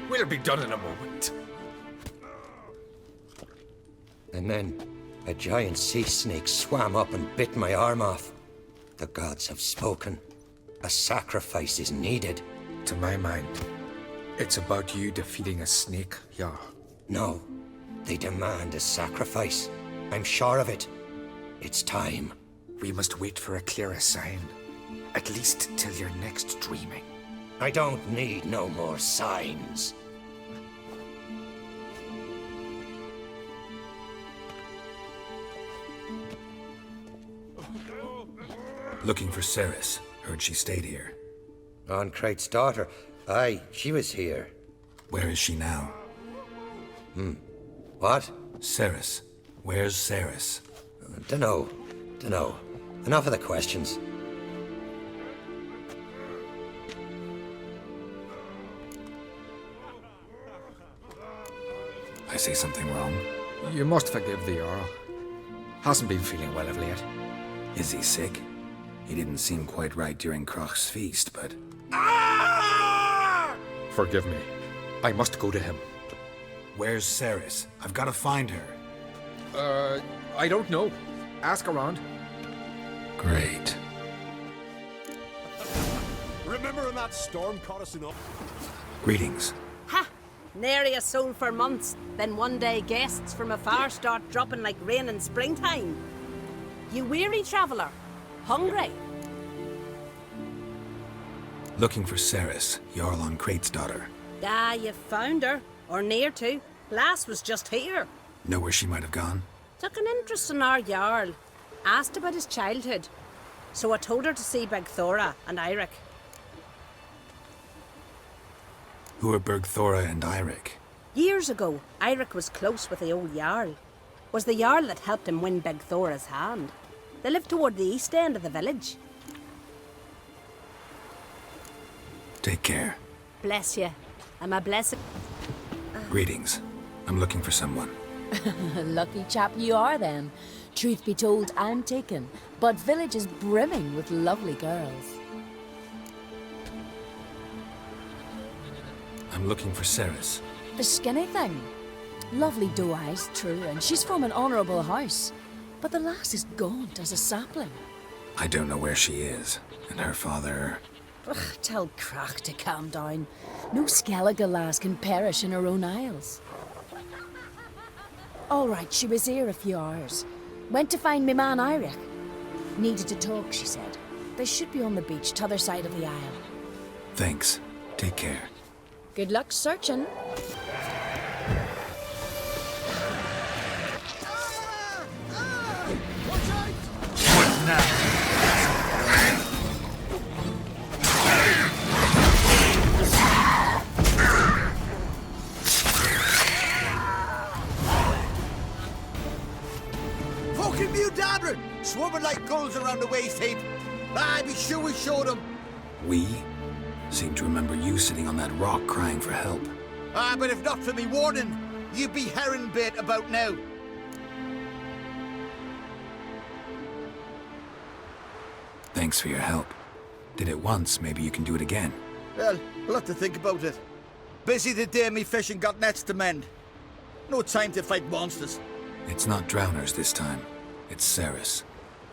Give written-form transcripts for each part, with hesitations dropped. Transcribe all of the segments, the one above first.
We'll be done in a moment. And then a giant sea snake swam up and bit my arm off. The gods have spoken. A sacrifice is needed. To my mind, it's about you defeating a snake, Jarl. No, they demand a sacrifice. I'm sure of it. It's time. We must wait for a clearer sign. At least till your next dreaming. I don't need no more signs. Looking for Ceres. Heard she stayed here. Crate's daughter. Aye, she was here. Where is she now? What? Ceres. Where's Ceres? Dunno. Enough of the questions. I say something wrong? You must forgive the Jarl. Hasn't been feeling well of late. Is he sick? He didn't seem quite right during Kroch's feast, but... Forgive me. I must go to him. Where's Ceres? I've got to find her. I don't know. Ask around. Great. Remember when that storm caught us in up? Greetings. Ha! Nary a soul for months, then one day guests from afar start dropping like rain in springtime. You weary traveller? Hungry? Looking for Ceres, Jarl on Crate's daughter. Ah, you found her. Or near to. Lass was just here. Know where she might have gone? Took an interest in our Jarl. Asked about his childhood. So I told her to see Bergthora and Eirik. Who are Bergthora and Eirik? Years ago, Eirik was close with the old Jarl. Was the Jarl that helped him win Bergthora's hand. They lived toward the east end of the village. Take care. Bless you. I'm a blessing. Greetings. I'm looking for someone. Lucky chap you are then. Truth be told, I'm taken, but village is brimming with lovely girls. I'm looking for Ceres. The skinny thing. Lovely doe eyes, true, and she's from an honourable house. But the lass is gaunt as a sapling. I don't know where she is, and her father... Ugh, tell Crach to calm down. No Skellige lass can perish in her own isles. All right, she was here a few hours. Went to find me man Eirik. Needed to talk, she said. They should be on the beach, t'other side of the isle. Thanks. Take care. Good luck searching. What now? Fucking Mudadrin! Swarming like gulls around the waist heap. Aye, be sure we showed them. We? Seem to remember you sitting on that rock crying for help. Ah, but if not for me warning, you'd be herring bait about now. Thanks for your help. Did it once, maybe you can do it again. Well, we'll have to think about it. Busy the day me fishing got nets to mend. No time to fight monsters. It's not drowners this time. It's Ceres.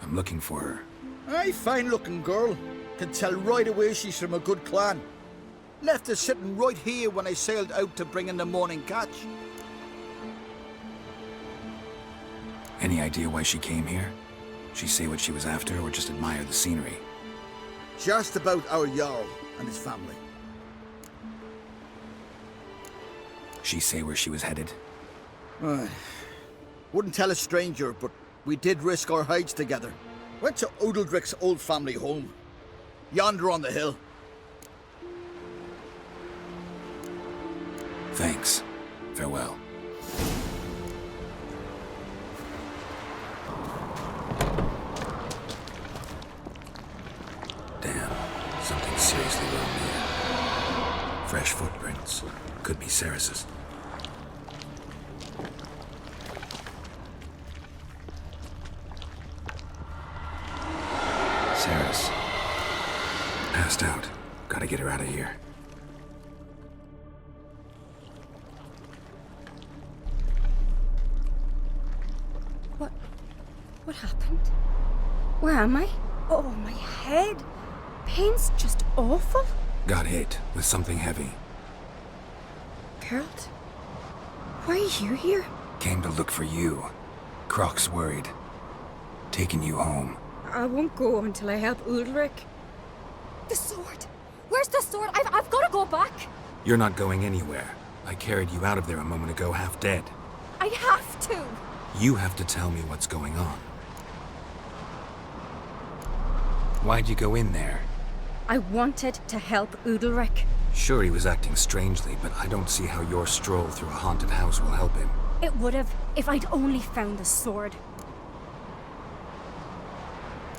I'm looking for her. Aye, fine-looking girl. Can tell right away she's from a good clan. Left her sitting right here when I sailed out to bring in the morning catch. Any idea why she came here? She say what she was after or just admire the scenery? She asked about our Jarl and his family. She say where she was headed? Wouldn't tell a stranger, but we did risk our hides together. Went to Odeldrick's old family home. Yonder on the hill. Thanks. Farewell. Damn. Something seriously wrong here. Fresh footprints. Could be Ceres's. Ceres. passed out. Gotta get her out of here. What happened? Where am I? Oh, my head. Pain's just awful. Got hit with something heavy. Geralt? Why are you here? Came to look for you. Croc's worried. Taking you home. I won't go until I help Ulrich. The sword! Where's the sword? I've got to go back! You're not going anywhere. I carried you out of there a moment ago, half dead. I have to! You have to tell me what's going on. Why'd you go in there? I wanted to help Ulrich. Sure, he was acting strangely, but I don't see how your stroll through a haunted house will help him. It would have if I'd only found the sword.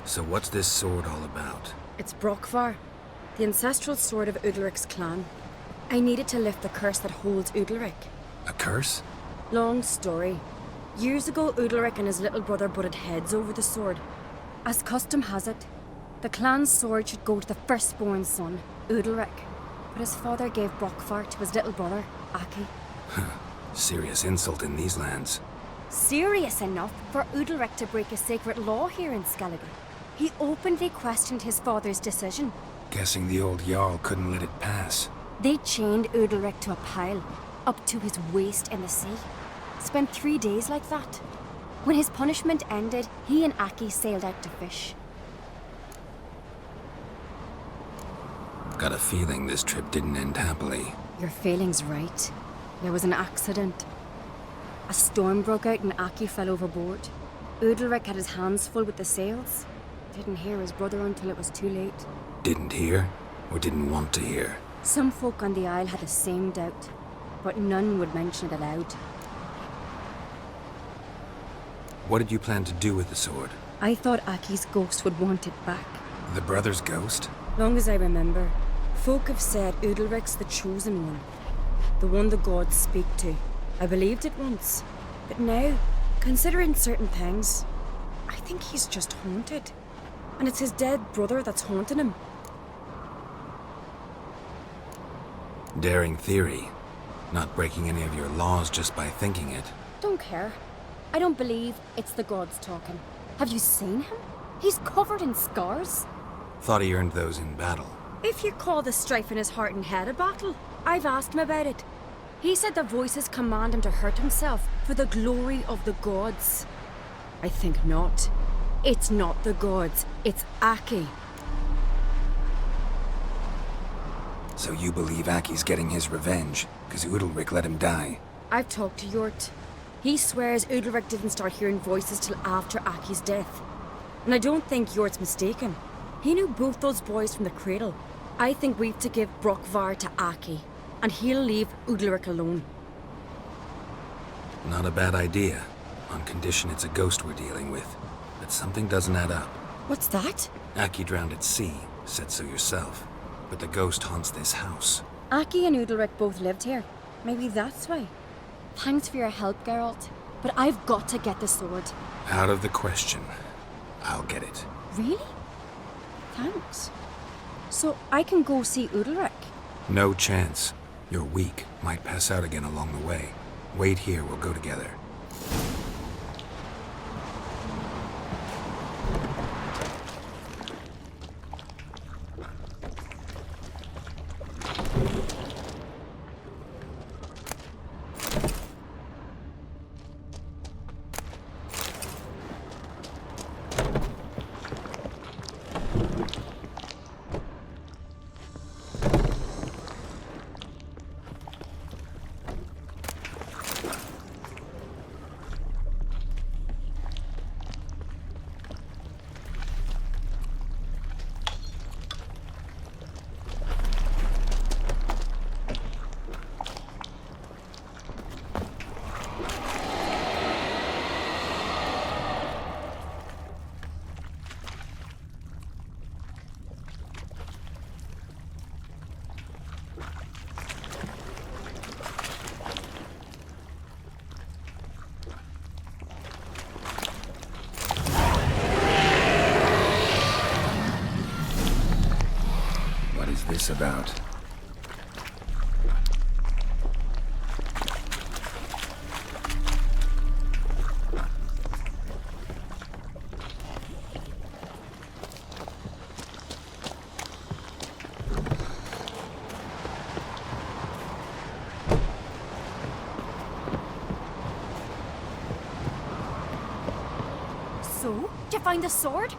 So what's this sword all about? It's Brokvar, the ancestral sword of Ulrich's clan. I needed to lift the curse that holds Ulrich. A curse? Long story. Years ago, Ulrich and his little brother butted heads over the sword. As custom has it, the clan's sword should go to the firstborn son, Ulrich. But his father gave Brokvar to his little brother, Aki. Serious insult in these lands. Serious enough for Ulrich to break a sacred law here in Skellige. He openly questioned his father's decision. Guessing the old Jarl couldn't let it pass. They chained Ulrich to a pile, up to his waist in the sea. Spent 3 days like that. When his punishment ended, he and Aki sailed out to fish. Got a feeling this trip didn't end happily. Your feeling's right. There was an accident. A storm broke out and Aki fell overboard. Ulrich had his hands full with the sails. Didn't hear his brother until it was too late. Didn't hear? Or didn't want to hear? Some folk on the Isle had the same doubt, but none would mention it aloud. What did you plan to do with the sword? I thought Aki's ghost would want it back. The brother's ghost? Long as I remember, folk have said Ulrich's the chosen one. The one the gods speak to. I believed it once. But now, considering certain things, I think he's just haunted. And it's his dead brother that's haunting him. Daring theory. Not breaking any of your laws just by thinking it. Don't care. I don't believe it's the gods talking. Have you seen him? He's covered in scars. Thought he earned those in battle. If you call the strife in his heart and head a battle, I've asked him about it. He said the voices command him to hurt himself for the glory of the gods. I think not. It's not the gods, it's Aki. So you believe Aki's getting his revenge, because Ulrich let him die? I've talked to Jort. He swears Ulrich didn't start hearing voices till after Aki's death. And I don't think Jort's mistaken. He knew both those boys from the cradle. I think we've to give Brokvar to Aki, and he'll leave Ulrich alone. Not a bad idea, on condition it's a ghost we're dealing with. But something doesn't add up. What's that? Aki drowned at sea, said so yourself. But the ghost haunts this house. Aki and Ulrich both lived here. Maybe that's why. Thanks for your help, Geralt. But I've got to get the sword. Out of the question. I'll get it. Really? Thanks. So I can go see Ulrich? No chance. You're weak. Might pass out again along the way. Wait here, we'll go together. What is this about? So, did you find the sword?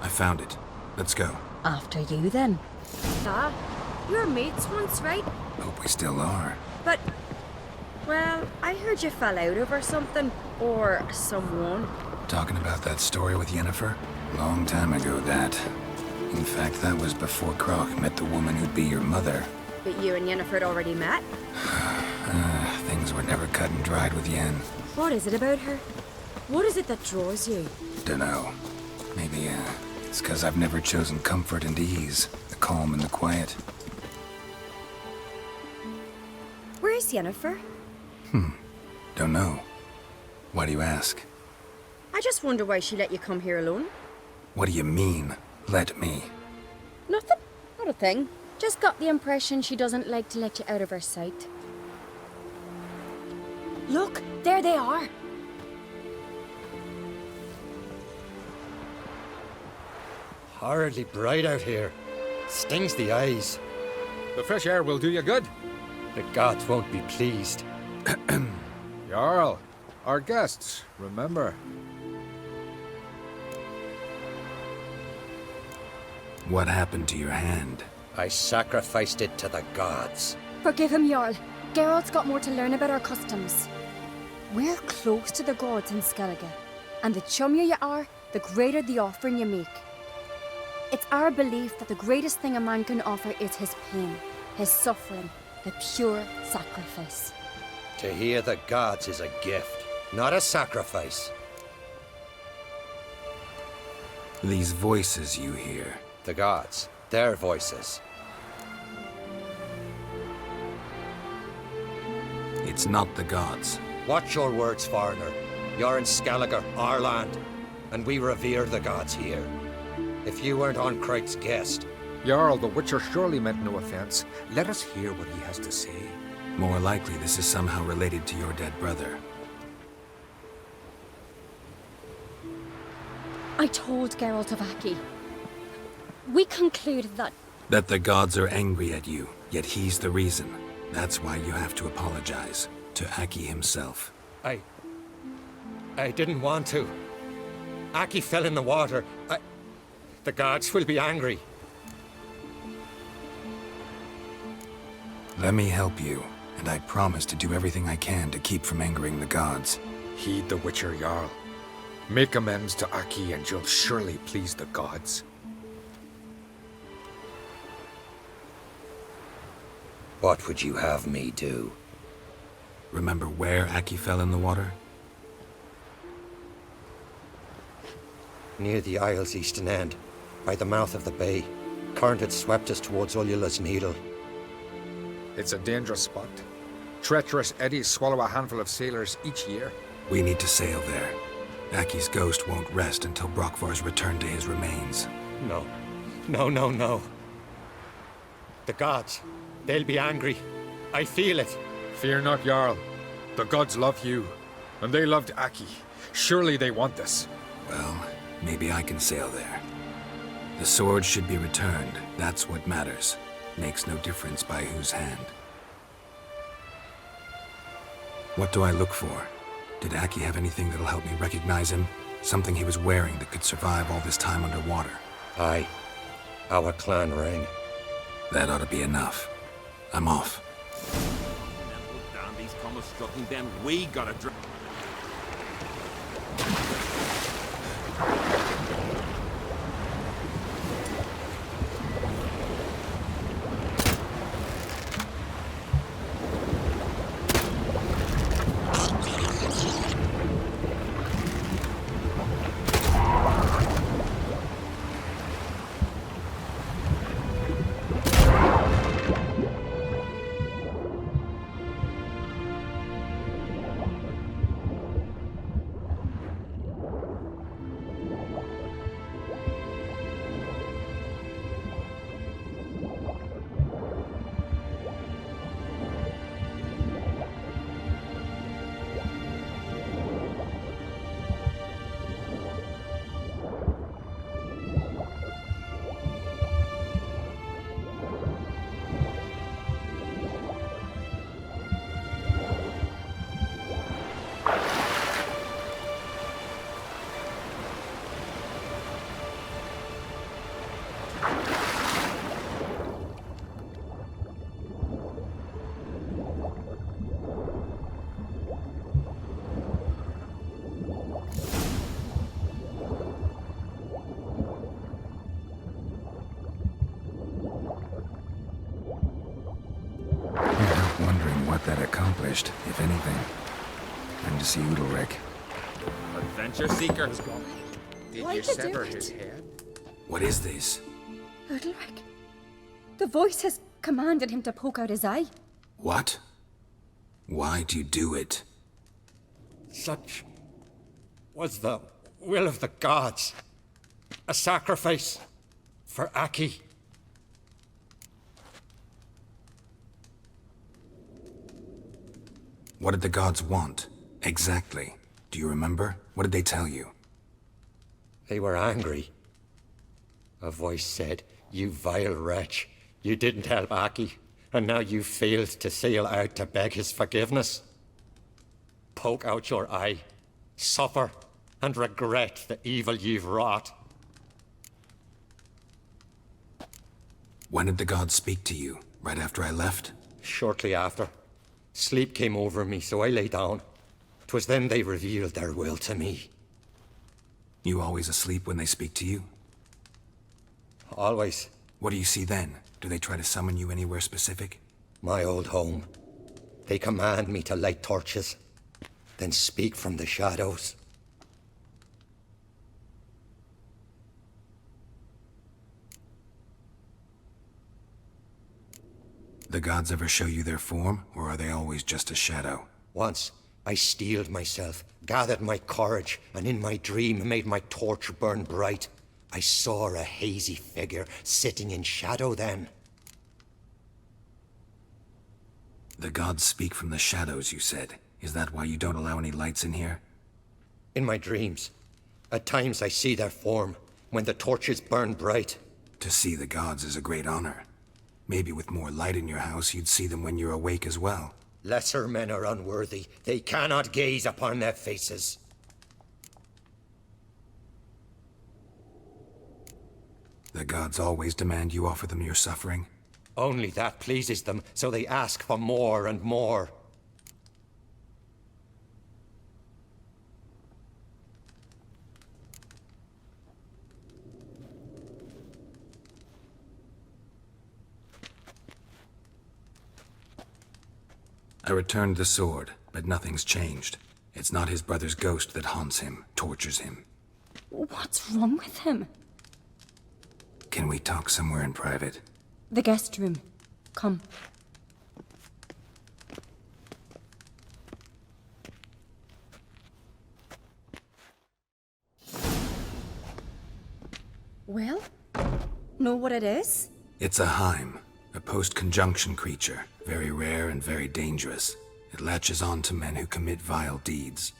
I found it. Let's go. After you, then. Ah, you were mates once, right? Hope we still are. But, well, I heard you fell out over something. Or someone. Talking about that story with Yennefer? Long time ago, that. In fact, that was before Croc met the woman who'd be your mother. But you and Yennefer had already met? Things were never cut and dried with Yen. What is it about her? What is it that draws you? Dunno. Maybe, it's 'cause I've never chosen comfort and ease. The calm and the quiet. Where's Yennefer? Don't know. Why do you ask? I just wonder why she let you come here alone. What do you mean, let me? Nothing. Not a thing. Just got the impression she doesn't like to let you out of her sight. Look, there they are. Horridly bright out here. Stings the eyes. The fresh air will do you good. The gods won't be pleased. Jarl, our guests, remember. What happened to your hand? I sacrificed it to the gods. Forgive him, Jarl. Geralt's got more to learn about our customs. We're close to the gods in Skellige, and the chummier you are, the greater the offering you make. It's our belief that the greatest thing a man can offer is his pain, his suffering, the pure sacrifice. To hear the gods is a gift, not a sacrifice. These voices you hear. The gods, their voices. It's not the gods. Watch your words, foreigner. You're in Skellige, our land, and we revere the gods here. If you weren't on Cright's guest, Jarl, the Witcher surely meant no offense. Let us hear what he has to say. More likely this is somehow related to your dead brother. I told Geralt of Aki. We concluded that... That the gods are angry at you, yet he's the reason. That's why you have to apologize. To Aki himself. I didn't want to. Aki fell in the water. The gods will be angry. Let me help you, and I promise to do everything I can to keep from angering the gods. Heed the Witcher, Jarl. Make amends to Aki and you'll surely please the gods. What would you have me do? Remember where Aki fell in the water? Near the Isle's eastern end, by the mouth of the bay. Current had swept us towards Ullula's Needle. It's a dangerous spot. Treacherous eddies swallow a handful of sailors each year. We need to sail there. Aki's ghost won't rest until Brokvar's returned to his remains. No. No. The gods, they'll be angry. I feel it. Fear not, Jarl. The gods love you, and they loved Aki. Surely they want this. Well, maybe I can sail there. The sword should be returned. That's what matters. Makes no difference by whose hand. What do I look for? Did Aki have anything that'll help me recognize him? Something he was wearing that could survive all this time underwater? Aye. Our clan ring. That ought to be enough. I'm off. Dandies come a-strutting, then we gotta drink. discouraged, if anything. Time to see Udalric. Adventure seeker. Did Why you did you sever do his it? head? What is this? Udalric. The voice has commanded him to poke out his eye. What? Why'd you do it? Such was the will of the gods. A sacrifice for Aki. What did the gods want? Exactly. Do you remember? What did they tell you? They were angry. A voice said, "You vile wretch, you didn't help Aki, and now you failed to sail out to beg his forgiveness. Poke out your eye, suffer, and regret the evil you've wrought." When did the gods speak to you? Right after I left? Shortly after, sleep came over me, so I lay down. 'Twas then they revealed their will to me. You always asleep when they speak to you? Always. What do you see then? Do they try to summon you anywhere specific? My old home. They command me to light torches, then speak from the shadows. The gods ever show you their form, or are they always just a shadow? Once, I steeled myself, gathered my courage, and in my dream made my torch burn bright. I saw a hazy figure sitting in shadow then. The gods speak from the shadows, you said. Is that why you don't allow any lights in here? In my dreams, at times I see their form, when the torches burn bright. To see the gods is a great honor. Maybe with more light in your house, you'd see them when you're awake as well. Lesser men are unworthy. They cannot gaze upon their faces. The gods always demand you offer them your suffering? Only that pleases them, so they ask for more and more. I returned the sword, but nothing's changed. It's not his brother's ghost that haunts him, tortures him. What's wrong with him? Can we talk somewhere in private? The guest room. Come. Well, know what it is? It's a Heim, a post-conjunction creature, very rare and very dangerous. It latches on to men who commit vile deeds.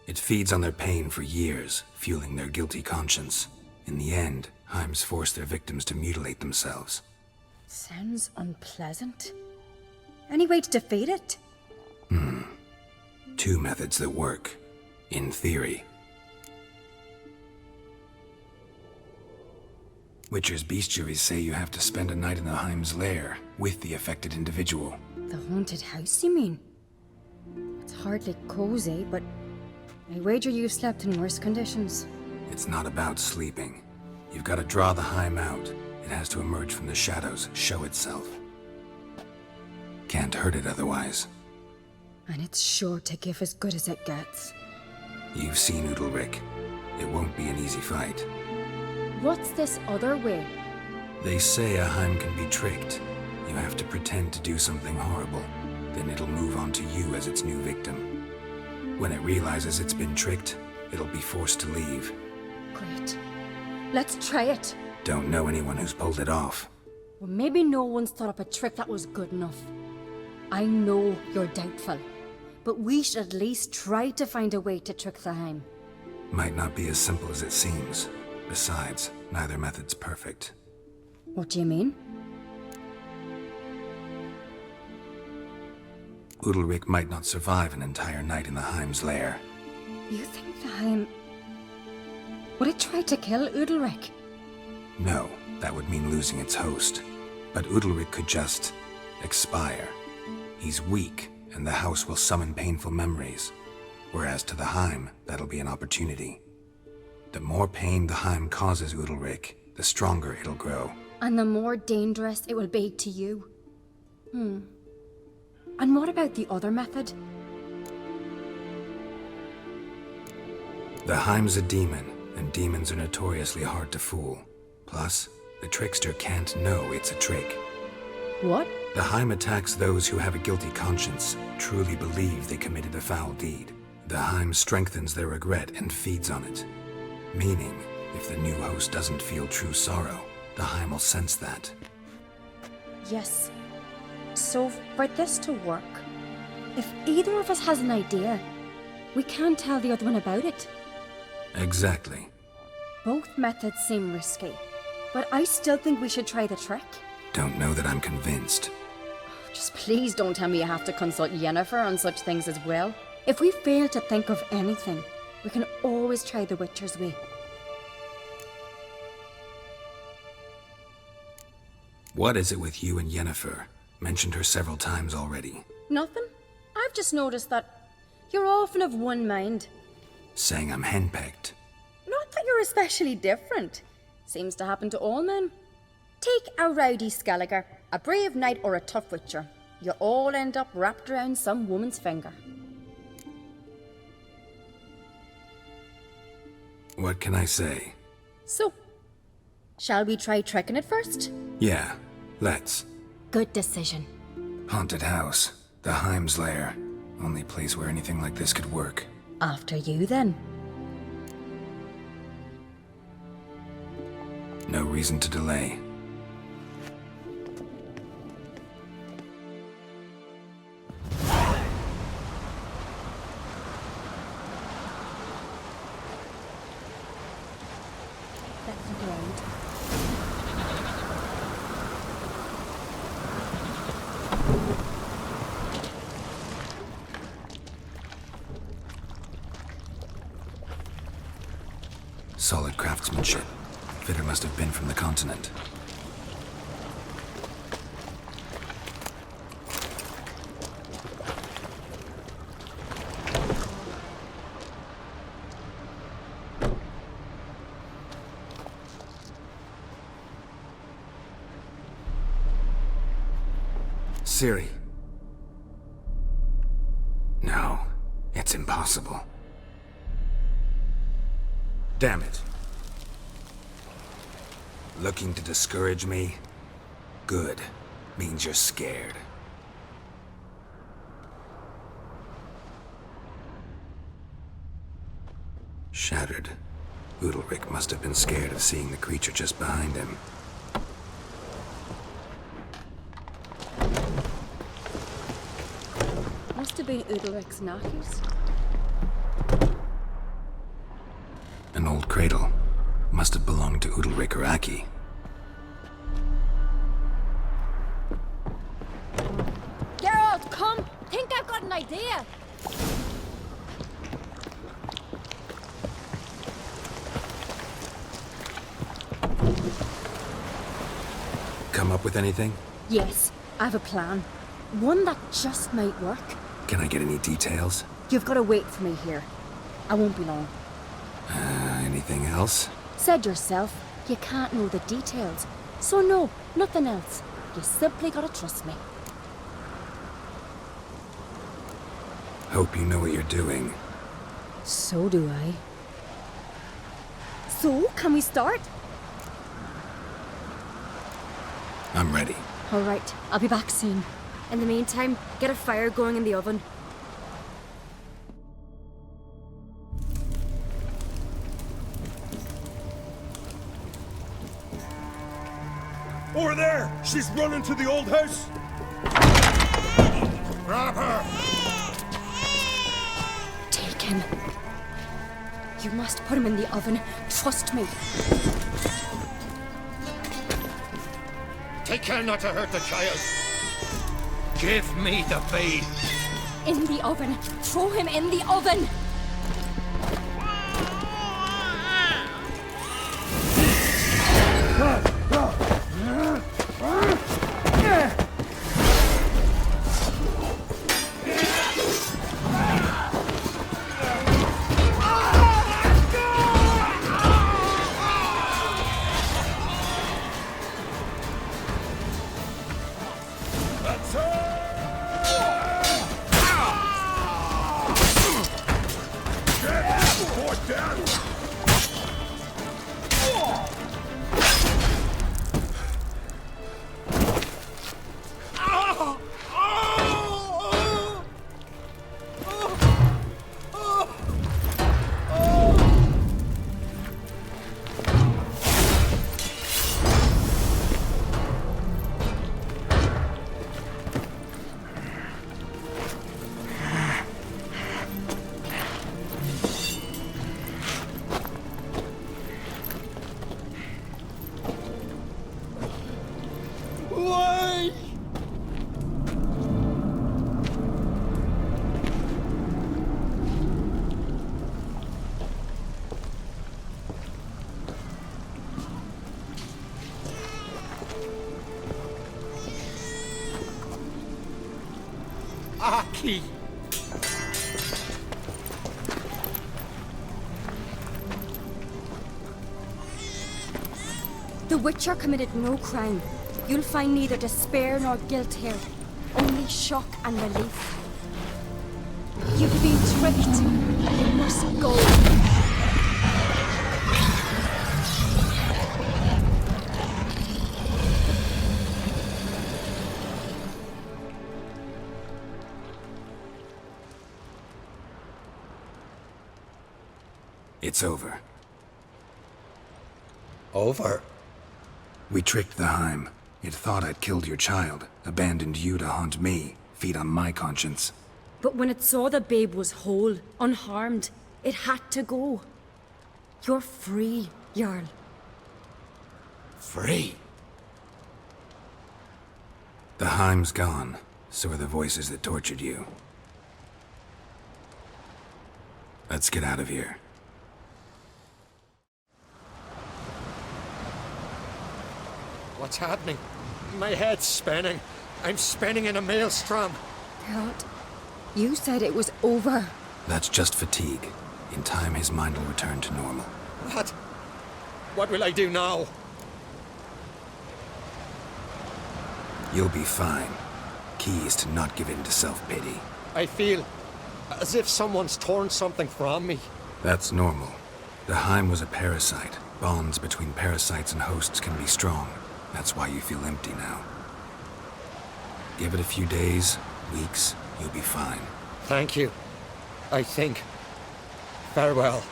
It feeds on their pain for years, fueling their guilty conscience. In the end, Heims force their victims to mutilate themselves. Sounds unpleasant. Any way to defeat it? Two methods that work, in theory. Witcher's bestiaries say you have to spend a night in the Heim's lair with the affected individual. The haunted house, you mean? It's hardly cozy, but I wager you've slept in worse conditions. It's not about sleeping. You've got to draw the Heim out. It has to emerge from the shadows, show itself. Can't hurt it otherwise. And it's sure to give as good as it gets. You've seen Udalric. It won't be an easy fight. What's this other way? They say a Heim can be tricked. You have to pretend to do something horrible. Then it'll move on to you as its new victim. When it realizes it's been tricked, it'll be forced to leave. Great. Let's try it. Don't know anyone who's pulled it off. Well, maybe no one's thought up a trick that was good enough. I know you're doubtful, but we should at least try to find a way to trick the Heim. Might not be as simple as it seems. Besides, neither method's perfect. What do you mean? Udalric might not survive an entire night in the Heim's lair. You think the Heim... Would it try to kill Udalric? No, that would mean losing its host. But Udalric could just... expire. He's weak, and the house will summon painful memories. Whereas to the Heim, that'll be an opportunity. The more pain the Heim causes Udalric, the stronger it'll grow. And the more dangerous it will be to you. And what about the other method? The Heim's a demon, and demons are notoriously hard to fool. Plus, the trickster can't know it's a trick. What? The Heim attacks those who have a guilty conscience, truly believe they committed a foul deed. The Heim strengthens their regret and feeds on it. Meaning, if the new host doesn't feel true sorrow, the Heim will sense that. Yes. So, for this to work, if either of us has an idea, we can't tell the other one about it. Exactly. Both methods seem risky, but I still think we should try the trick. Don't know that I'm convinced. Just please don't tell me you have to consult Yennefer on such things as well. If we fail to think of anything, we can always try the Witcher's way. What is it with you and Yennefer? Mentioned her several times already. Nothing. I've just noticed that you're often of one mind. Saying I'm henpecked. Not that you're especially different. Seems to happen to all men. Take a rowdy Skelliger, a brave knight or a tough witcher. You all end up wrapped around some woman's finger. What can I say? So, shall we try tricking it first? Yeah, let's. Good decision. Haunted house. The Heim's lair. Only place where anything like this could work. After you, then. No reason to delay. That's the ground. Solid craftsmanship. Fitter must have been from the continent. Ciri. No, it's impossible. Damn it. Looking to discourage me? Good. Means you're scared. Shattered. Udalric must have been scared of seeing the creature just behind him. Must have been Udalric's knackers. An old cradle. Must have belonged to Udalric or Aki. Geralt, come! Think I've got an idea! Come up with anything? Yes, I have a plan. One that just might work. Can I get any details? You've got to wait for me here. I won't be long. Anything else? Said yourself, you can't know the details. So no, nothing else. You simply gotta trust me. Hope you know what you're doing. So do I. So, can we start? I'm ready. Alright, I'll be back soon. In the meantime, get a fire going in the oven. Over there! She's running to the old house! Grab her! Take him. You must put him in the oven. Trust me. Take care not to hurt the child. Give me the babe. In the oven. Throw him in the oven. Aki! The Witcher committed no crime. You'll find neither despair nor guilt here. Only shock and relief. You've been tricked. You must go. It's over. Over? We tricked the Heim. It thought I'd killed your child, abandoned you to haunt me, feed on my conscience. But when it saw the babe was whole, unharmed, it had to go. You're free, Jarl. Free? The Heim's gone, so are the voices that tortured you. Let's get out of here. What's happening? My head's spinning. I'm spinning in a maelstrom. Geralt, you said it was over. That's just fatigue. In time, his mind will return to normal. What? What will I do now? You'll be fine. Key is to not give in to self-pity. I feel as if someone's torn something from me. That's normal. The Heim was a parasite. Bonds between parasites and hosts can be strong. That's why you feel empty now. Give it a few days, weeks, you'll be fine. Thank you. I think. Farewell.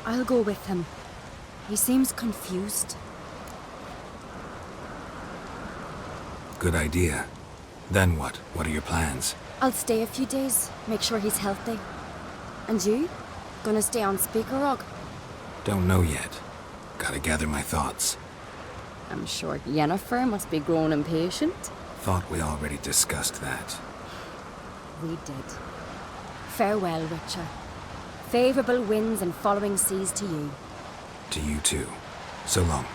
I'll go with him. He seems confused. Good idea. Then what? What are your plans? I'll stay a few days, make sure he's healthy. And you? Gonna stay on Speaker Rock? Don't know yet. Gotta gather my thoughts. I'm sure Yennefer must be growing impatient. Thought we already discussed that. We did. Farewell, Witcher. Favourable winds and following seas to you. To you too. So long.